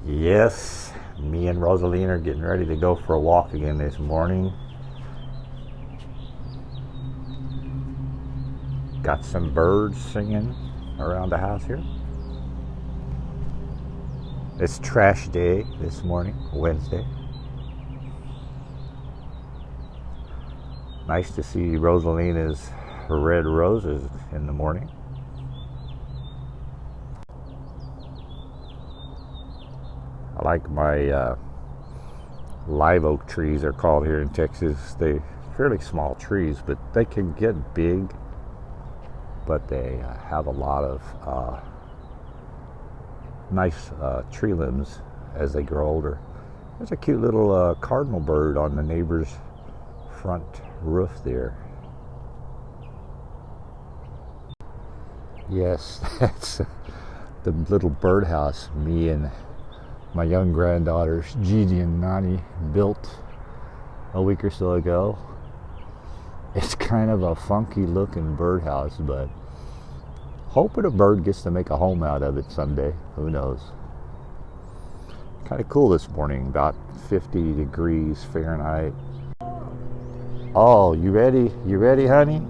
Yes, me and Rosaline are getting ready to go for a walk again this morning. Got some birds singing around the house here. It's trash day this morning, Wednesday. Nice to see Rosalina's red roses in the morning. I like my live oak trees, they're called here in Texas. They're fairly small trees, but they can get big, but they have a lot of nice tree limbs as they grow older. There's a cute little cardinal bird on the neighbor's front roof there. Yes, that's the little birdhouse me and my young granddaughters Gigi and Nani built a week or so ago. It's kind of a funky looking birdhouse, but hoping a bird gets to make a home out of it someday. Who knows? Kind of cool this morning, about 50 degrees Fahrenheit. Oh, you ready? You ready, honey?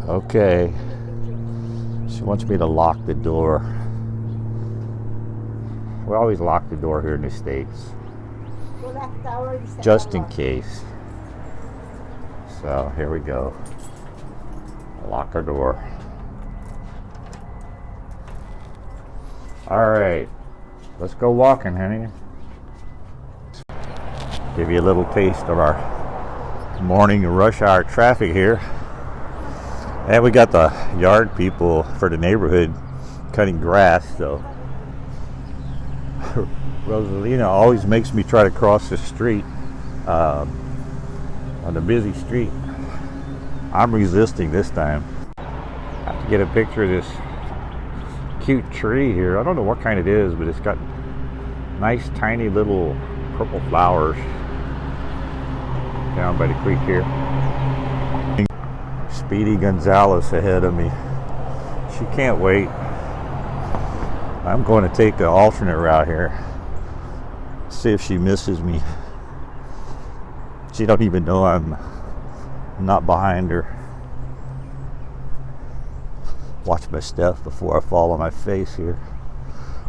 Okay. She wants me to lock the door. We always lock the door here in the States, just in case. So here we go. Lock our door. All right, let's go walking, honey. Give you a little taste of our morning rush hour traffic here. And we got the yard people for the neighborhood cutting grass, so Rosalina always makes me try to cross the street on the busy street. I'm resisting this time. I have to get a picture of this cute tree here. I don't know what kind it is, but it's got nice tiny little purple flowers down by the creek here. Speedy Gonzalez ahead of me. She can't wait. I'm going to take the alternate route here. See if she misses me. She don't even know I'm not behind her. Watch my step before I fall on my face here.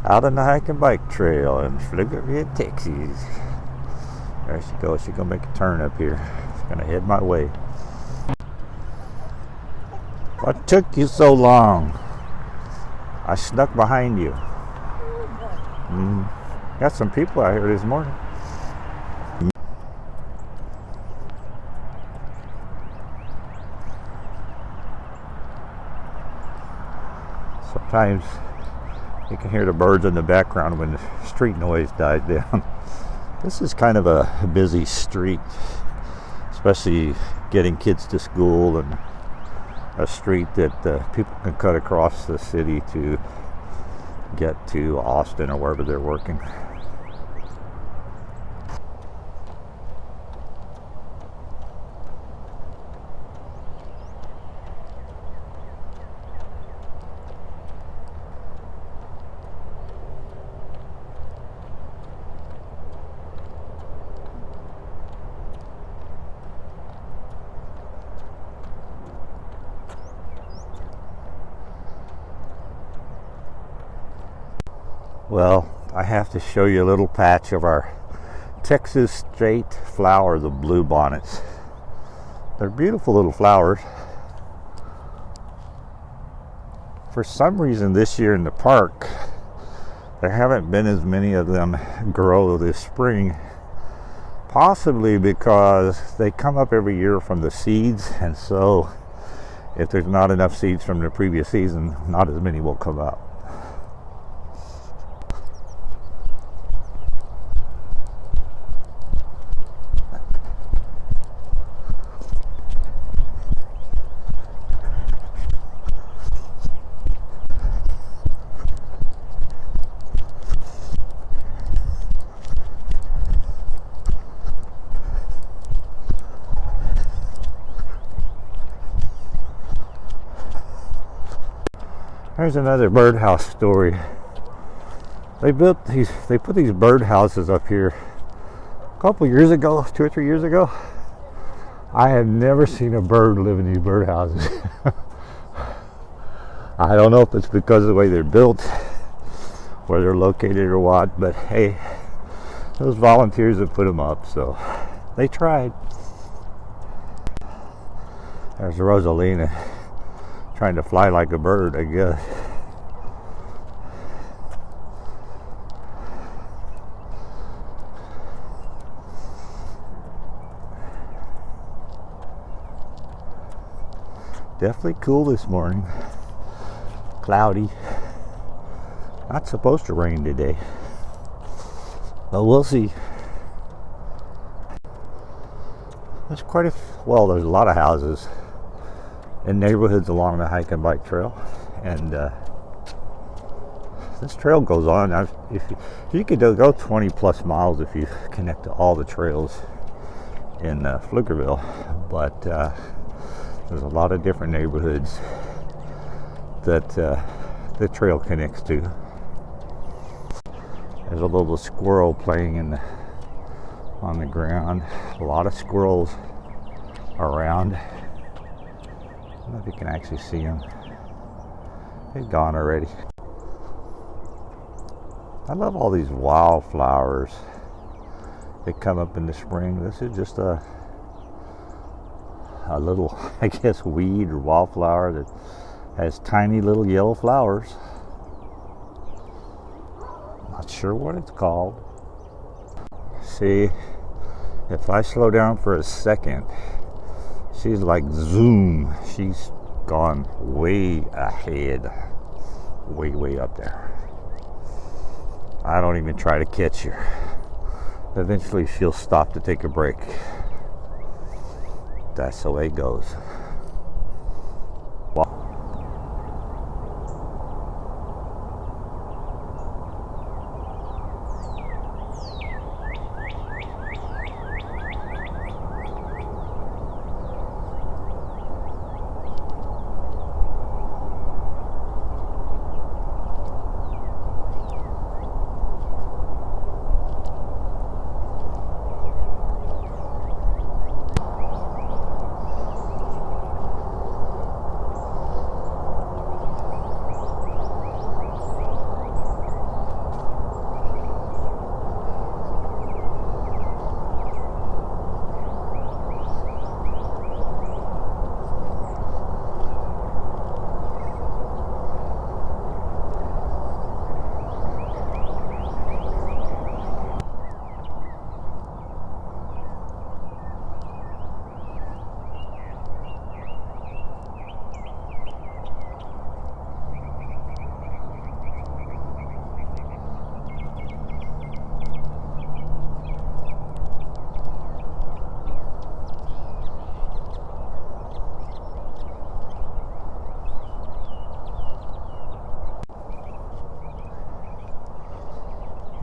Out on the hike and bike trail in Pflugerville, Texas. There she goes. She's gonna make a turn up here. She's gonna head my way. What took you so long? I snuck behind you. Got some people out here this morning. Sometimes you can hear the birds in the background when the street noise dies down. This is kind of a busy street, especially getting kids to school, and a street that people can cut across the city to get to Austin or wherever they're working. Well, I have to show you a little patch of our Texas straight flower, the blue bonnets. They're beautiful little flowers. For some reason this year in the park, there haven't been as many of them grow this spring. Possibly because they come up every year from the seeds, and so if there's not enough seeds from the previous season, not as many will come up. There's another birdhouse story. They put these bird houses up here a couple years ago, 2 or 3 years ago. I have never seen a bird live in these bird houses. I don't know if it's because of the way they're built, where they're located or what, but hey, those volunteers have put them up, so they tried. There's Rosalina trying to fly like a bird, I guess. Definitely cool this morning. Cloudy. Not supposed to rain today, but we'll see. There's there's a lot of houses in neighborhoods along the hike and bike trail, and this trail goes on. If you could go 20 plus miles if you connect to all the trails in Pflugerville, but there's a lot of different neighborhoods that the trail connects to. There's a little squirrel playing on the ground. A lot of squirrels around. I don't know if you can actually see them. They've gone already. I love all these wildflowers that come up in the spring. This is just a little, I guess, weed or wildflower that has tiny little yellow flowers. Not sure what it's called. See, if I slow down for a second, she's like zoom. She's gone way ahead, way up there. I don't even try to catch her. Eventually she'll stop to take a break. That's the way it goes. Well,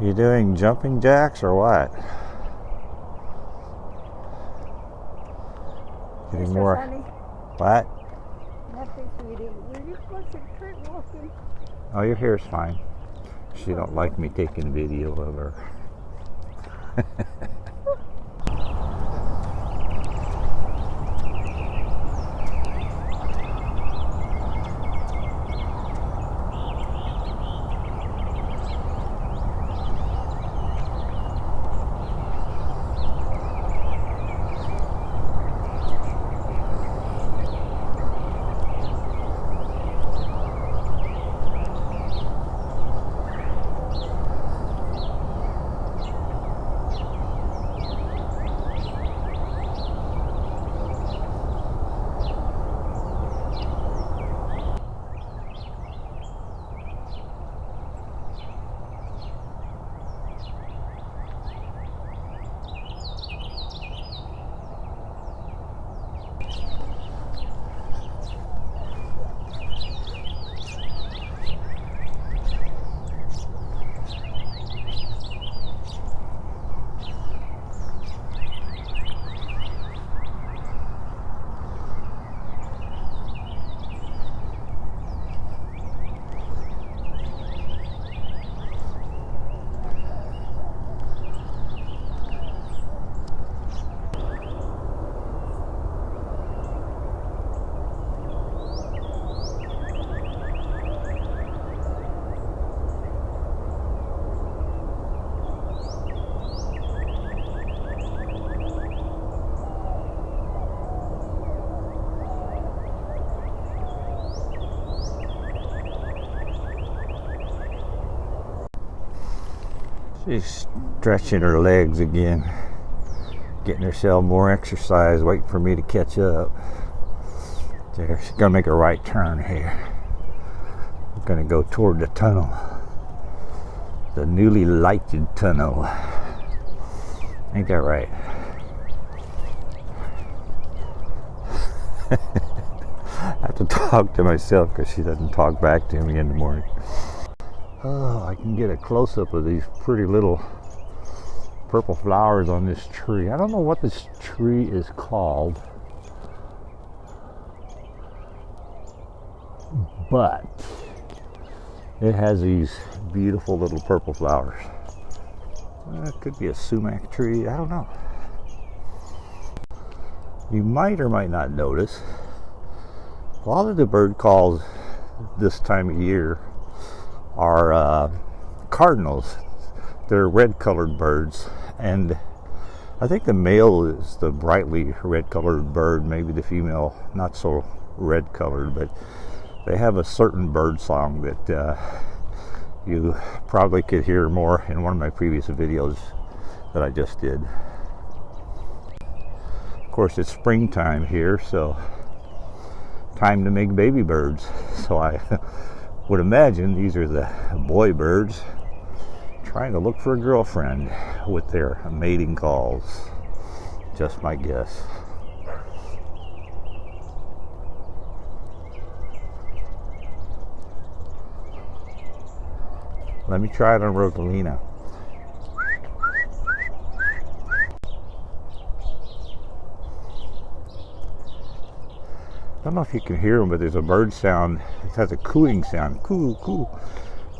you doing jumping jacks or what? Getting more. Honey. What? Nothing, sweetie. Will you concentrate walking? Oh, your hair's fine. She don't like me taking video of her. She's stretching her legs again, getting herself more exercise, waiting for me to catch up. There, she's gonna make a right turn here. We're gonna go toward the tunnel, the newly lighted tunnel. Ain't that right? I have to talk to myself because she doesn't talk back to me in the morning. Oh, I can get a close-up of these pretty little purple flowers on this tree. I don't know what this tree is called, but it has these beautiful little purple flowers. It could be a sumac tree, I don't know. You might or might not notice, a lot of the bird calls this time of year are cardinals. They're red colored birds, and I think the male is the brightly red colored bird, maybe the female not so red colored, but they have a certain bird song that you probably could hear more in one of my previous videos that I just did. Of course, it's springtime here, so time to make baby birds. So I would imagine these are the boy birds trying to look for a girlfriend with their mating calls. Just my guess. Let me try it on Rosalina. I don't know if you can hear them, but there's a bird sound. It has a cooing sound. Coo, coo.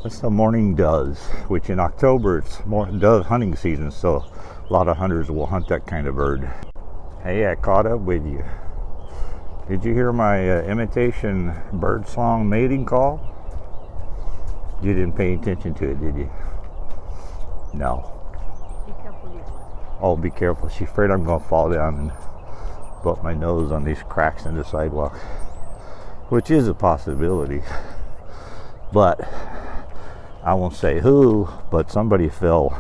That's the mourning doves, which in October it's more dove hunting season, so a lot of hunters will hunt that kind of bird. Hey, I caught up with you. Did you hear my imitation bird song mating call? You didn't pay attention to it, did you? No. Be careful. Oh, be careful. She's afraid I'm going to fall down and bump my nose on these cracks in the sidewalk, which is a possibility. But I won't say who, but somebody fell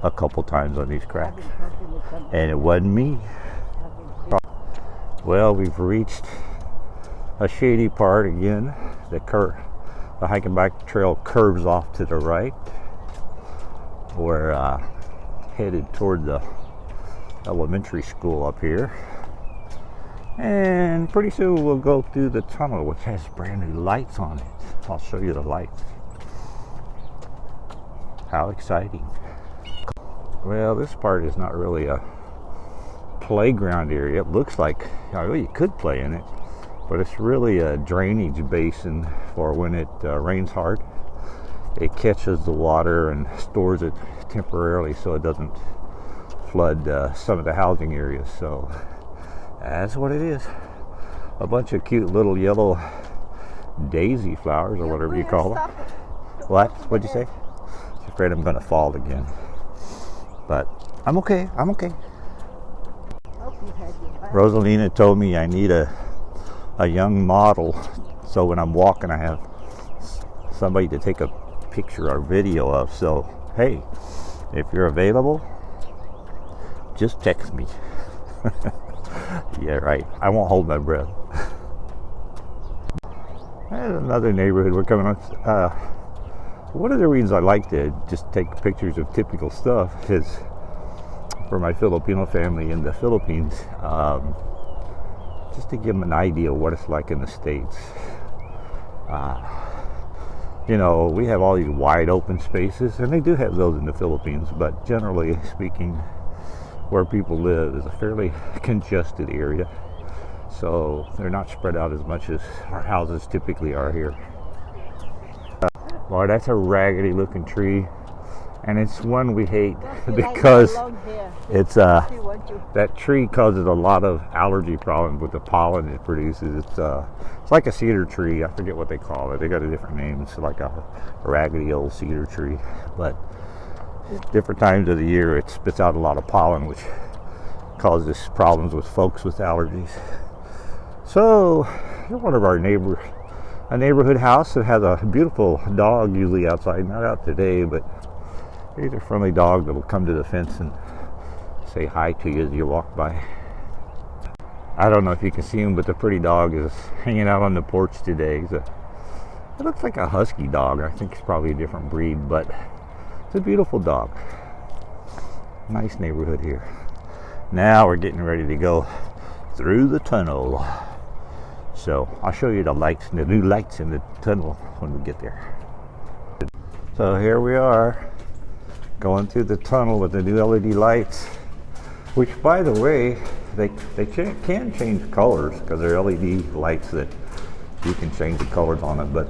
a couple times on these cracks, and it wasn't me. Well, we've reached a shady part again. The hike and bike trail curves off to the right. We're headed toward the elementary school up here, and pretty soon we'll go through the tunnel, which has brand new lights on it. I'll show you the lights. How exciting. Well, this part is not really a playground area. It looks like, you could play in it, but it's really a drainage basin for when it rains hard. It catches the water and stores it temporarily so it doesn't flood some of the housing areas. So that's what it is. A bunch of cute little yellow daisy flowers, or whatever you call them. What? What'd you say? She's afraid I'm going to fall again. But I'm okay. I'm okay. Rosalina told me I need a young model, so when I'm walking I have somebody to take a picture or video of. So hey, if you're available, just text me. Yeah, right. I won't hold my breath. There's another neighborhood we're coming on. One of the reasons I like to just take pictures of typical stuff is for my Filipino family in the Philippines, just to give them an idea of what it's like in the States. You know, we have all these wide open spaces, and they do have those in the Philippines, but generally speaking, where people live is a fairly congested area, so they're not spread out as much as our houses typically are here. Boy, that's a raggedy looking tree, and it's one we hate because it's that tree causes a lot of allergy problems with the pollen it produces. It's like a cedar tree. I forget what they call it. They got a different name. It's like a raggedy old cedar tree, but different times of the year it spits out a lot of pollen, which causes problems with folks with allergies. So one of our neighborhood house that has a beautiful dog usually outside, not out today, but He's a friendly dog that will come to the fence and say hi to you as you walk by. I don't know if you can see him, but the pretty dog is hanging out on the porch today. It looks like a husky dog. I think it's probably a different breed, but it's a beautiful dog. Nice neighborhood here. Now we're getting ready to go through the tunnel. So I'll show you the lights, the new lights in the tunnel when we get there. So here we are, going through the tunnel with the new LED lights, which, by the way, they can change colors because they're LED lights that you can change the colors on it. But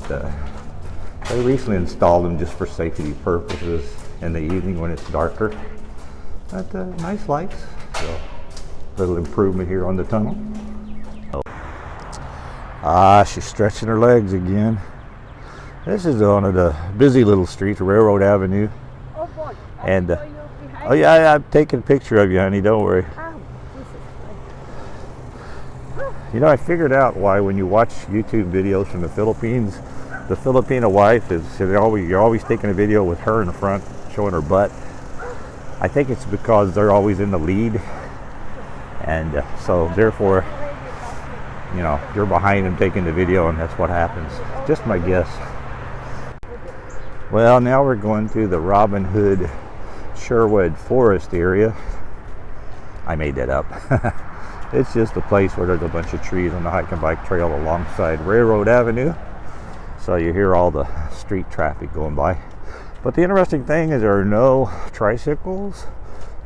they recently installed them just for safety purposes in the evening when it's darker. But nice lights. So little improvement here on the tunnel. She's stretching her legs again. This is one of the busy little streets, Railroad Avenue. Oh boy. And oh yeah, I'm taking a picture of you, honey. Don't worry. You know, I figured out why when you watch YouTube videos from the Philippines, the Filipino wife you're always taking a video with her in the front, showing her butt. I think it's because they're always in the lead, and so therefore, you know, you're behind them taking the video, and that's what happens. Just my guess. Well, now we're going through the Robin Hood Sherwood Forest area. I made that up. It's just a place where there's a bunch of trees on the hike and bike trail alongside Railroad Avenue. So you hear all the street traffic going by. But the interesting thing is there are no tricycles,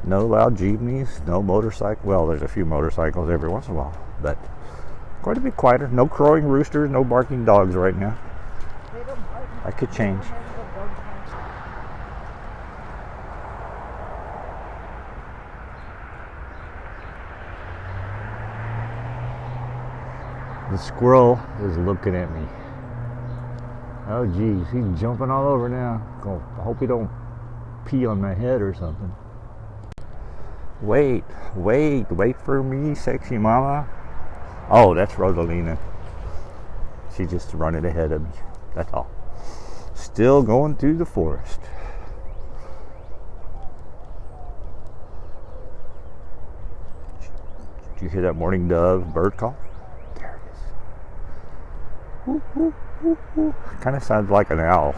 no loud jeepneys, no motorcycles. Well, there's a few motorcycles every once in a while, but going to be quieter. No crowing roosters, no barking dogs right now. That could change. The squirrel is looking at me. Oh geez, he's jumping all over now. I hope he don't pee on my head or something. Wait for me, sexy mama. Oh, that's Rosalina. She's just running ahead of me. That's all. Still going through the forest. Did you hear that morning dove bird call? There it is. Woo, woo, woo, woo. Kind of sounds like an owl.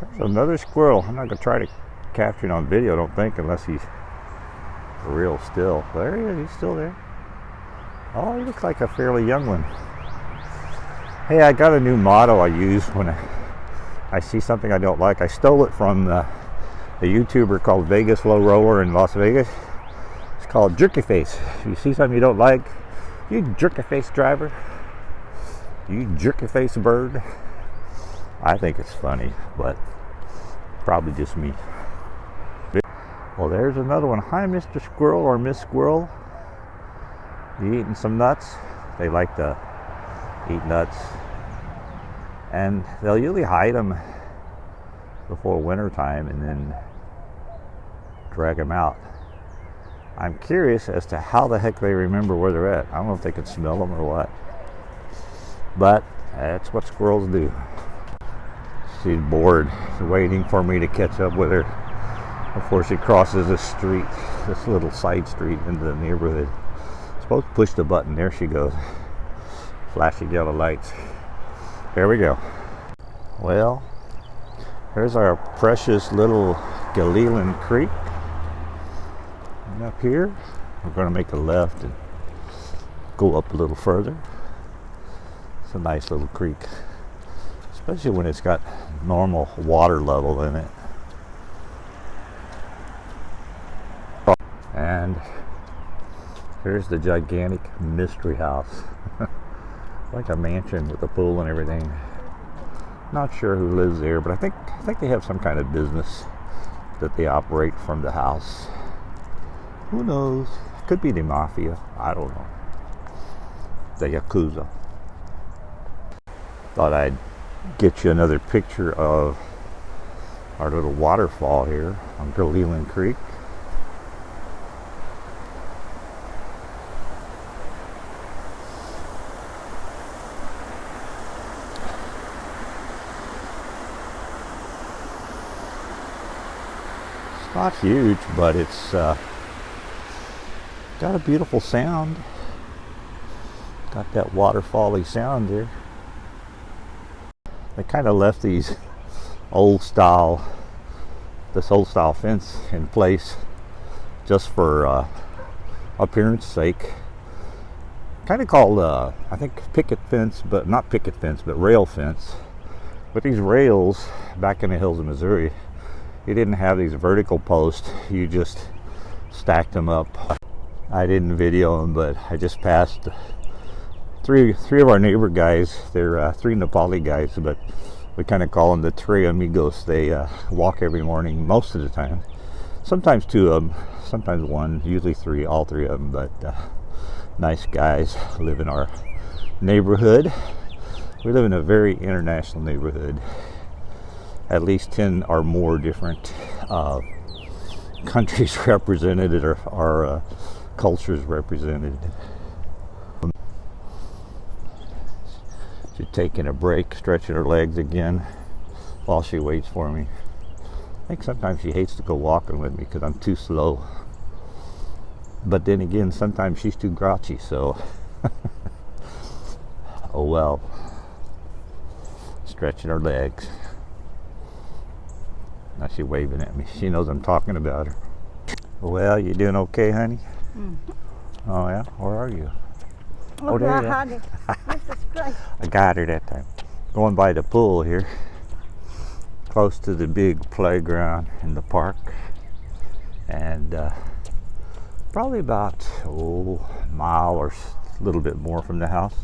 There's another squirrel. I'm not going to try to capture it on video, I don't think, unless he's real still. There he is. He's still there. Oh, he looks like a fairly young one. Hey, I got a new motto I use when I see something I don't like. I stole it from a YouTuber called Vegas Low Roller in Las Vegas. It's called Jerky Face. If you see something you don't like, you jerky face driver, you jerky face bird. I think it's funny, but probably just me. Well, there's another one. Hi, Mr. Squirrel or Miss Squirrel. You eating some nuts? They like to eat nuts. And they'll usually hide them before winter time and then drag them out. I'm curious as to how the heck they remember where they're at. I don't know if they can smell them or what. But that's what squirrels do. She's bored, waiting for me to catch up with her before she crosses this street, this little side street into the neighborhood. Supposed to push the button. There she goes. Flashing yellow lights. There we go. Well, here's our precious little Galilan Creek. And up here, we're going to make a left and go up a little further. It's a nice little creek, especially when it's got normal water level in it. And here's the gigantic mystery house. Like a mansion with a pool and everything. Not sure who lives there, but I think they have some kind of business that they operate from the house. Who knows? Could be the mafia. I don't know. The Yakuza. Thought I'd get you another picture of our little waterfall here on Galilan Creek. Not huge, but it's got a beautiful sound. Got that waterfally sound there. They kind of left this old style fence in place just for appearance sake. Kind of called, I think, picket fence, but not picket fence, but rail fence. But these rails, back in the hills of Missouri, you didn't have these vertical posts. You just stacked them up. I didn't video them, but I just passed three of our neighbor guys. They're three Nepali guys, but we kind of call them the Tres Amigos. They walk every morning, most of the time. Sometimes two of them, sometimes one, usually three, all three of them. But nice guys live in our neighborhood. We live in a very international neighborhood. At least 10 or more different countries represented, or cultures represented. She's taking a break, stretching her legs again while she waits for me. I think sometimes she hates to go walking with me because I'm too slow. But then again, sometimes she's too grouchy, so oh well. Stretching her legs. Now she's waving at me. She knows I'm talking about her. Well, you doing okay, honey? Mm-hmm. Oh yeah? Where are you? Oh, there you are. Jesus Christ. I got her that time. Going by the pool here. Close to the big playground in the park. And probably about a mile or a little bit more from the house.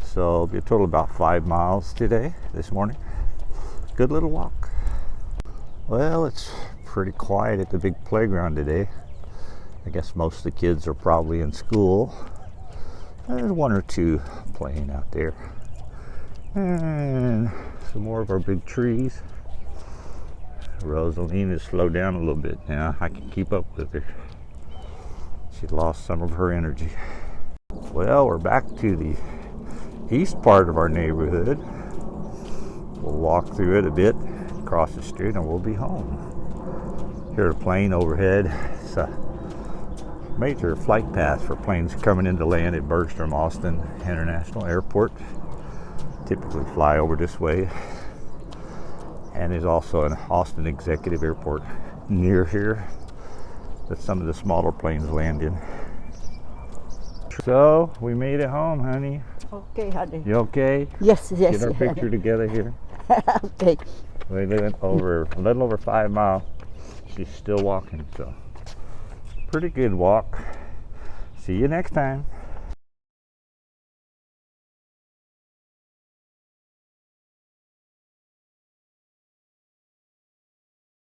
So it'll be a total of about 5 miles today, this morning. Good little walk. Well, it's pretty quiet at the big playground today. I guess most of the kids are probably in school. There's one or two playing out there. And some more of our big trees. Rosaline has slowed down a little bit now. I can keep up with her. She lost some of her energy. Well, we're back to the east part of our neighborhood. We'll walk through it a bit, across the street, and we'll be home. Here's a plane overhead. It's a major flight path for planes coming into land at Bergstrom Austin International Airport. Typically fly over this way. And there's also an Austin Executive Airport near here that some of the smaller planes land in. So, we made it home, honey. Okay, honey. You okay? Yes. Get our picture together here. Okay. We live over a little over 5 miles. She's still walking, so pretty good walk. See you next time.